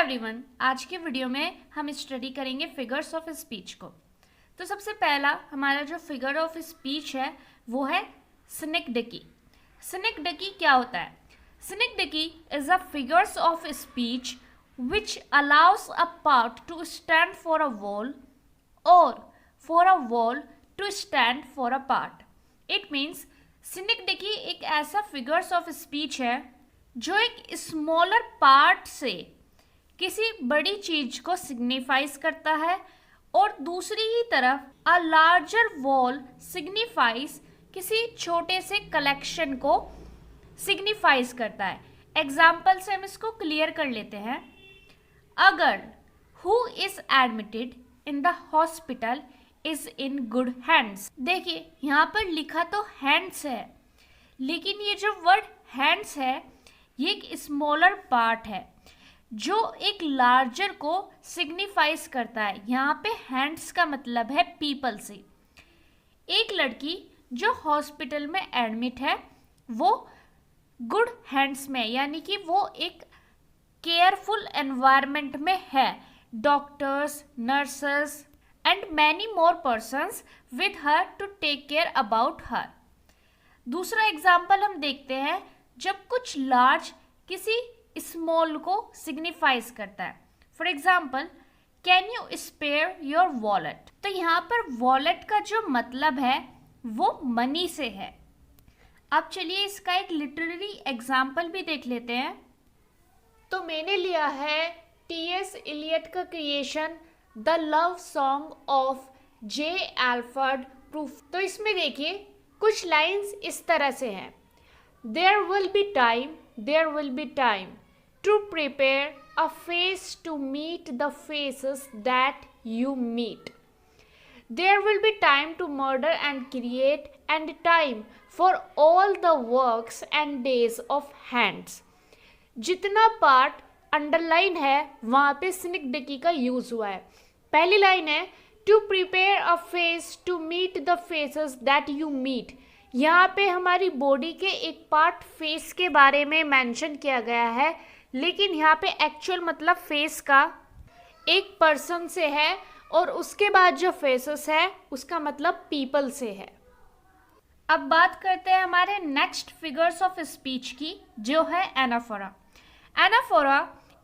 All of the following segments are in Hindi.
एवरीवन, आज के वीडियो में हम स्टडी करेंगे फिगर्स ऑफ स्पीच को। तो सबसे पहला हमारा जो फिगर ऑफ स्पीच है वो है सिनेक्डकी। सिनेक्डकी क्या होता है? Synecdoche is a figures of speech which allows a part to stand for a wall or for a wall to stand for a part. It means synecdoche एक ऐसा figures of speech है जो एक स्मॉलर पार्ट से किसी बड़ी चीज को सिग्निफाइज करता है और दूसरी ही तरफ अ लार्जर वॉल सिग्निफाइज किसी छोटे से कलेक्शन को सिग्निफाइज करता है। एग्जाम्पल से हम इसको क्लियर कर लेते हैं। A girl who is admitted in the hospital is in good hands. देखिए यहाँ पर लिखा तो hands है, लेकिन ये जो वर्ड hands है ये एक स्मॉलर पार्ट है जो एक लार्जर को सिग्निफाइज करता है। यहाँ पे hands का मतलब है पीपल से। एक लड़की जो हॉस्पिटल में एडमिट है वो गुड हैंड्स में, यानी कि वो एक केयरफुल एनवायरनमेंट में है। Doctors, nurses and many more persons with her to take care about her. दूसरा एग्जाम्पल हम देखते हैं जब कुछ लार्ज किसी स्मॉल को सिग्निफाइज करता है। For example, can you spare your wallet. तो यहाँ पर वॉलेट का जो मतलब है वो मनी से है। अब चलिए इसका एक लिटरेरी एग्जाम्पल भी देख लेते हैं। तो मैंने लिया है टी.एस. इलियट का creation the love song of J. Alfred Prufrock. तो इसमें देखिए कुछ लाइंस इस तरह से हैं। There will be time to prepare a face to meet the faces that you meet. There will be time to murder and create and time for all the works and days of hands. जितना पार्ट अंडरलाइन है वहाँ पे सिनेक्डकी का यूज हुआ है। पहली लाइन है to prepare a face to meet the faces that you meet. यहाँ पे हमारी बॉडी के एक पार्ट फेस के बारे में मेंशन किया गया है, लेकिन यहाँ पे एक्चुअल मतलब फेस का एक पर्सन से है और उसके बाद जो फेसेस है उसका मतलब पीपल से है। अब बात करते हैं हमारे नेक्स्ट फिगर्स ऑफ स्पीच की, जो है anaphora. Anaphora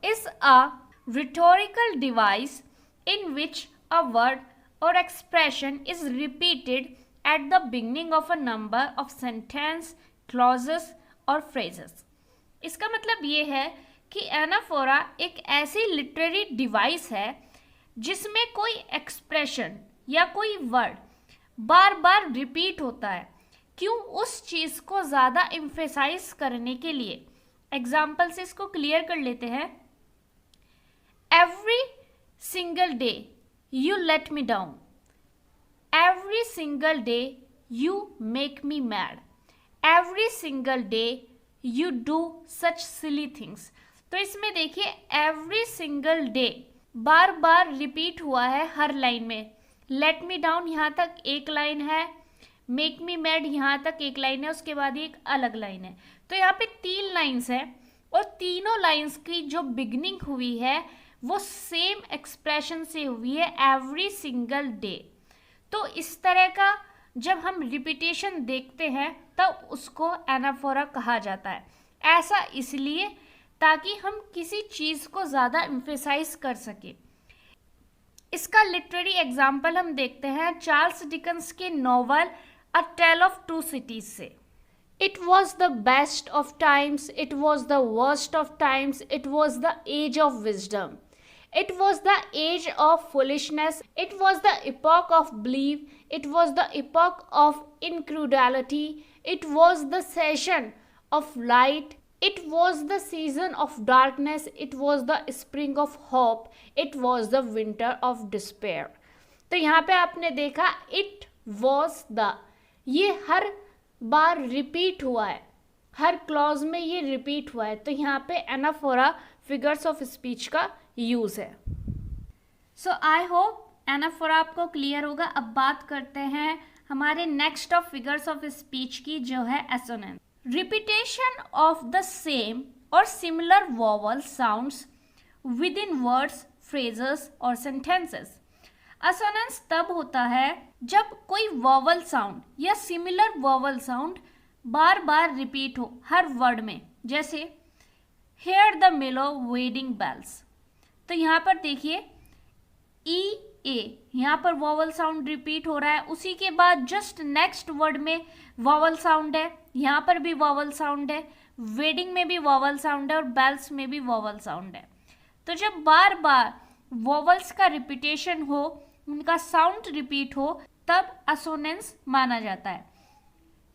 is a rhetorical device in which a word or expression is repeated at the beginning of a number of sentence, clauses or phrases. इसका मतलब ये है कि एनाफोरा एक ऐसी लिटरेरी डिवाइस है जिसमें कोई एक्सप्रेशन या कोई वर्ड बार बार रिपीट होता है। क्यों? उस चीज़ को ज़्यादा एम्फेसाइज करने के लिए। एग्जाम्पल से इसको क्लियर कर लेते हैं। Every single day you let me down. Every single day you make me mad. Every single day you do such silly things. तो इसमें देखिए एवरी सिंगल डे बार बार रिपीट हुआ है हर लाइन में। लेट मी डाउन यहाँ तक एक लाइन है, मेक मी मैड यहाँ तक एक लाइन है, उसके बाद एक अलग लाइन है। तो यहाँ पे 3 लाइन्स है और तीनों लाइन्स की जो बिगनिंग हुई है वो सेम एक्सप्रेशन से हुई है, एवरी सिंगल डे। तो इस तरह का जब हम रिपीटेशन देखते हैं तब उसको एनाफोरा कहा जाता है। ऐसा इसलिए ताकि हम किसी चीज़ को ज़्यादा एम्फेसाइज कर सके। इसका लिटरेरी एग्जाम्पल हम देखते हैं चार्ल्स डिकन्स के novel a tale of two cities से। It was the best of times, it was the worst of times, it was the age of wisdom. It was the age of foolishness, it was the epoch of belief, it was the epoch of incredulity, it was the season of light, it was the season of darkness, it was the spring of hope, it was the winter of despair. तो यहाँ पे आपने देखा it was the, ये हर बार रिपीट हुआ है, हर क्लॉज में ये रिपीट हुआ है। तो यहाँ पे एनाफोरा फिगर्स ऑफ स्पीच का यूज है। सो आई होप एनाफोरा आपको क्लियर होगा। अब बात करते हैं हमारे next of figures of speech की, जो है assonance. Repetition of the same or similar vowel sounds with in words, phrases और सेंटेंसेस। असोनेंस तब होता है जब कोई वॉवल साउंड या सिमिलर वॉवल साउंड बार बार रिपीट हो हर वर्ड में। जैसे हेयर द मेलो वेडिंग बेल्स, तो यहाँ पर देखिए ई ए, यहाँ पर वॉवल साउंड रिपीट हो रहा है, उसी के बाद जस्ट नेक्स्ट वर्ड में वॉवल साउंड है, यहाँ पर भी वॉवल साउंड है, वेडिंग में भी वॉवल साउंड है और बेल्स में भी वॉवल साउंड है। तो जब बार बार वॉवल्स का रिपीटेशन हो, उनका साउंड रिपीट हो, तब असोनेंस माना जाता है।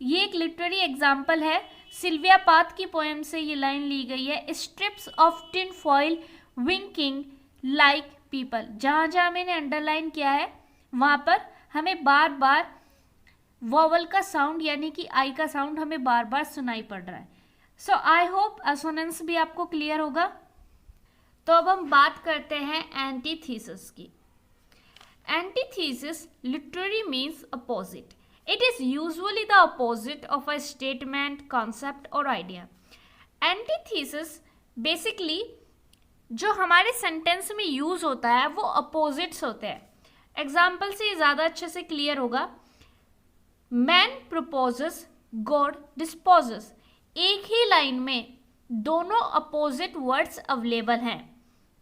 ये एक लिटरेरी एग्जाम्पल है, सिल्विया पाथ की पोएम से ये लाइन ली गई है, strips of tin foil winking like people. जहाँ जहाँ मैंने अंडरलाइन किया है वहाँ पर हमें बार बार वॉवल का साउंड यानी कि आई का साउंड हमें बार बार सुनाई पड़ रहा है। सो आई होप असोनेंस भी आपको क्लियर होगा। तो अब हम बात करते हैं एंटीथीसिस की। Antithesis literary means opposite. It is usually the opposite of a statement, concept or idea. Antithesis basically जो हमारे सेंटेंस में यूज होता है वो अपोजिट्स होते हैं। एग्जाम्पल से ज़्यादा अच्छे से क्लियर होगा। Man proposes, God disposes. एक ही लाइन में दोनों अपोजिट वर्ड्स अवेलेबल हैं,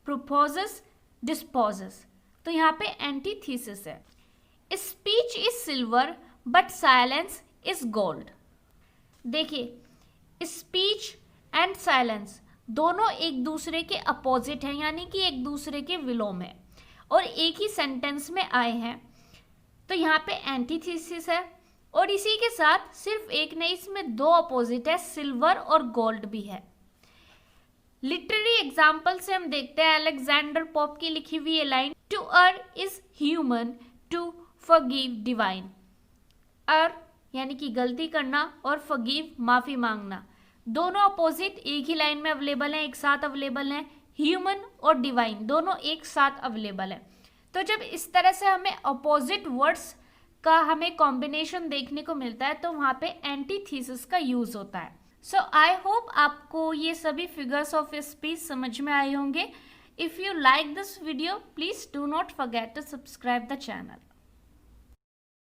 प्रपोजेस, डिस्पोजेस। तो यहाँ पे एंटीथीसिस है। Speech is silver but silence is gold. देखिए स्पीच एंड साइलेंस दोनों एक दूसरे के अपोजिट हैं, यानी कि एक दूसरे के विलोम है और एक ही सेंटेंस में आए हैं। तो यहाँ पे एंटीथीसिस है और इसी के साथ सिर्फ एक नहीं, इसमें दो अपोजिट है, सिल्वर और गोल्ड भी है। लिटरेरी एग्जाम्पल से हम देखते हैं अलेक्जेंडर पोप की लिखी हुई ये line, to err is human, to forgive divine. Err यानी कि गलती करना और फॉरगिव माफ़ी मांगना, दोनों अपोजिट एक ही लाइन में अवेलेबल हैं, एक साथ अवेलेबल हैं। ह्यूमन और डिवाइन दोनों एक साथ अवेलेबल हैं। तो जब इस तरह से हमें अपोजिट वर्ड्स का हमें कॉम्बिनेशन देखने को मिलता है तो वहाँ पे एंटीथीसिस का यूज़ होता है। सो आई होप आपको ये सभी फिगर्स ऑफ स्पीच समझ में आए होंगे। If you like this video please do not forget to subscribe the channel.